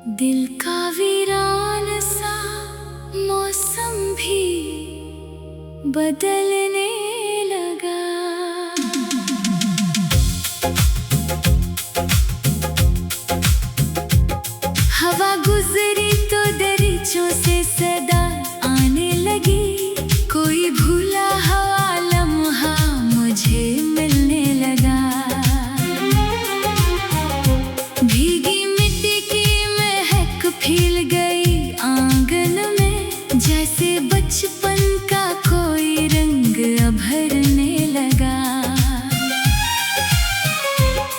दिल का वीरान सा मौसम भी बदलने लगा। हवा गुजरी तो दरीचों से सदा आने लगी। कोई भूला हुआ लम्हा मुझे मिलने लगा। भीगी मिट्टी की महक फैल गई आंगन में, जैसे बचपन का कोई रंग भरने लगा।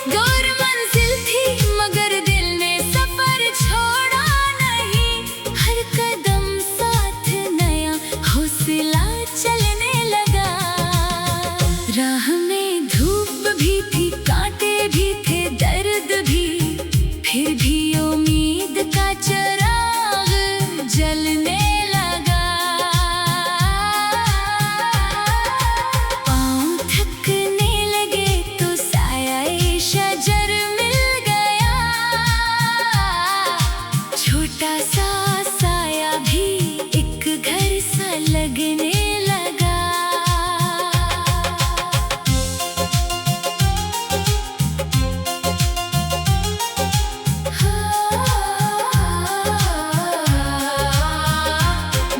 दूर मंजिल थी मगर दिल ने सफर छोड़ा नहीं। हर कदम साथ नया हौसला चलने लगा। राह में धूप भी थी, कांटे भी थे, दर्द भी, फिर भी उम्मीद का चिराग जलने लगा। पाँव थकने लगे तो साया शजर मिल गया। छोटा सा साया भी एक घर सा लगने लगा।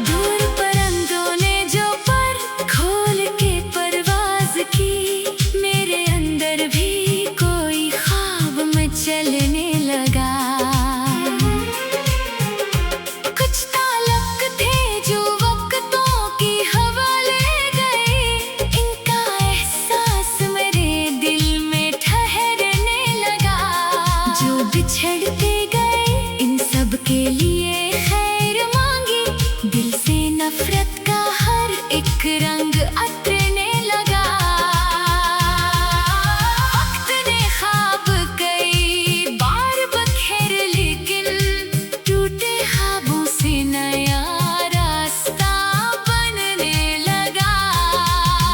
दूर परिंदों ने जो पर खोल के परवाज की, मेरे अंदर भी कोई ख्वाब में चलने लगा। कुछ ताल्लुक थे जो वक्तों की हवा ले गए। इनका एहसास मेरे दिल में ठहरने लगा। जो बिछड़ते गए इन सब के लिए खैर मांगी। दिल से नफरत का हर एक रंग उतरने लगा। वक्त ने ख्वाब कई बार बखेर, लेकिन टूटे ख्वाबों से नया रास्ता बनने लगा।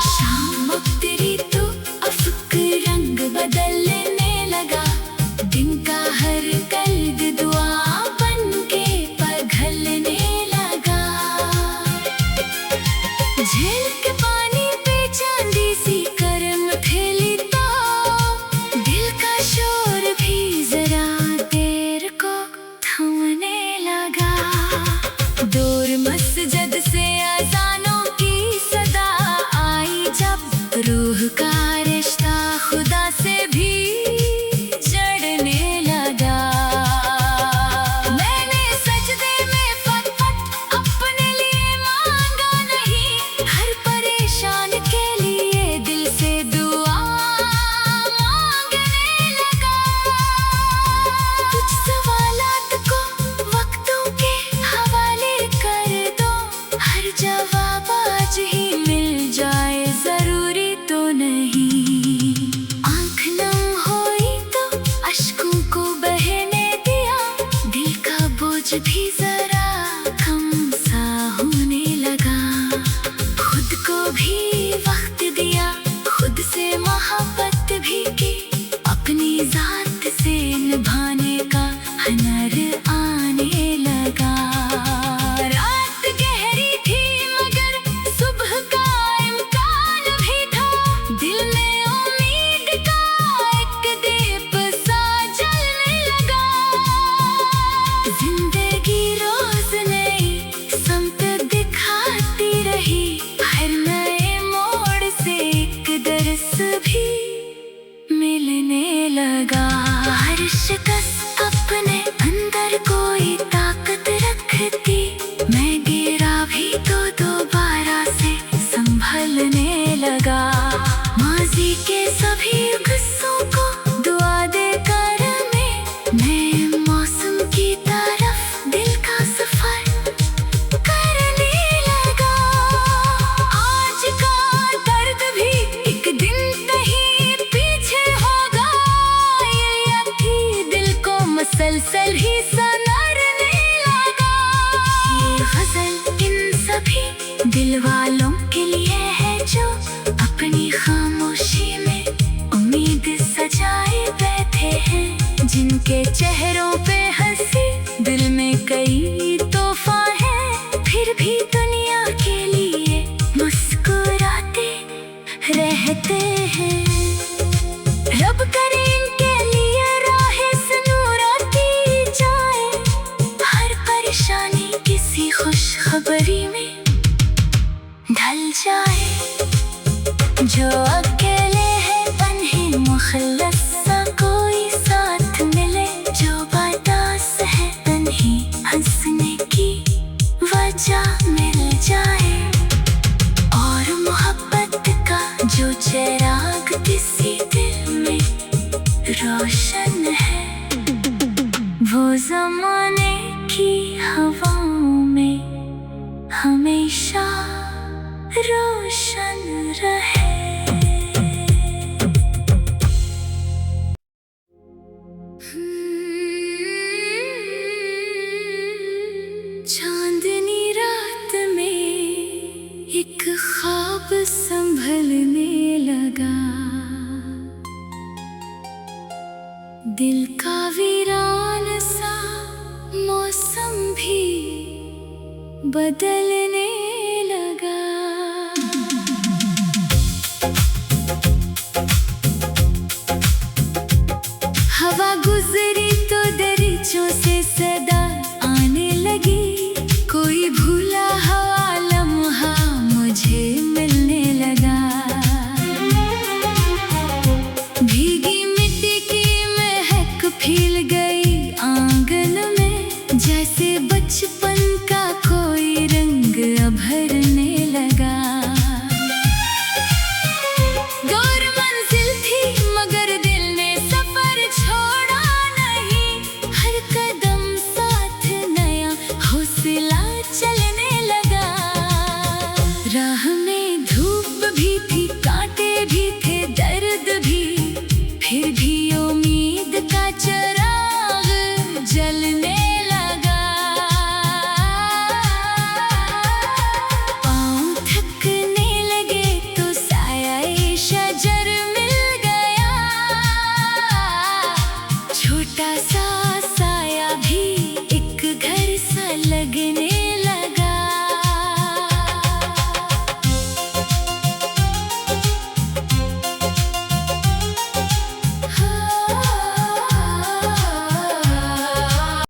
शाम उतरी तो अफ्क रंग बदलने लगा। दिन का हर कल्ब दुआ बन के पिघलने लगा। झील के पानी पे चांदी सी करम फैली तो दिल का शोर भी जरा देर को थमने लगा। दूर मस्जिद से अज़ानों की सदा आई जब, रूह का रिश्ता खुदा से भी जड़ने लगा। मैंने सजदे में फट अपने लिए मांगा नहीं। हर परेशान के लिए दिल से दुआ मांगने लगा। कुछ सवालात को वक्तों के हवाले कर दो। हर जवाब आज ही मिल जाए जरूरी तो नहीं। आँख नम हुई तो अश्कों को बहने दिया। दिल का बोझ भी जरा कम सा होने लगा। खुद को भी वक्त दिया, खुद से मोहब्बत भी की। अपनी जात से निभाने का हुनर आने लगा। रात गहरी थी मगर सुबह का इम्कान भी था। दिल में उम्मीद का एक दीप सा जलने लगा। जिंदगी रोज नई समत दिखाती रही। हर नए मोड़ से एक दर्स भी मिलने लगा। हर शिकस्त अपने अंदर कोई ताकत रखती। मैं गिरा भी तो दोबारा से संभलने लगा। माजी के सभी किस्सों को दुआ देकर मैं नए मौसम की तरफ दिल का सफर करने लगा। आज का दर्द भी एक दिन कहीं पीछे होगा। ये थी दिल को मसलसल ही सनरने लगा। ये गजल इन सभी दिल वालों के लिए है जो अपनी खामोशी में उम्मीद सजाए बैठे हैं। जिनके चेहरों पे हंसी बराबरी में ढल जाए। जो अकेले है तन्हे मुखल्लस सा कोई साथ मिले, जो बादास है तन्हे हंसने की वजह मिल जाए। और मोहब्बत का जो चिराग किसी दिल में रोशन है, वो ज़माने की हवाओं में हमेशा रोशन रहे। चांदनी रात में एक ख्वाब संभलने लगा, दिल का वीरान सा मौसम भी बदलने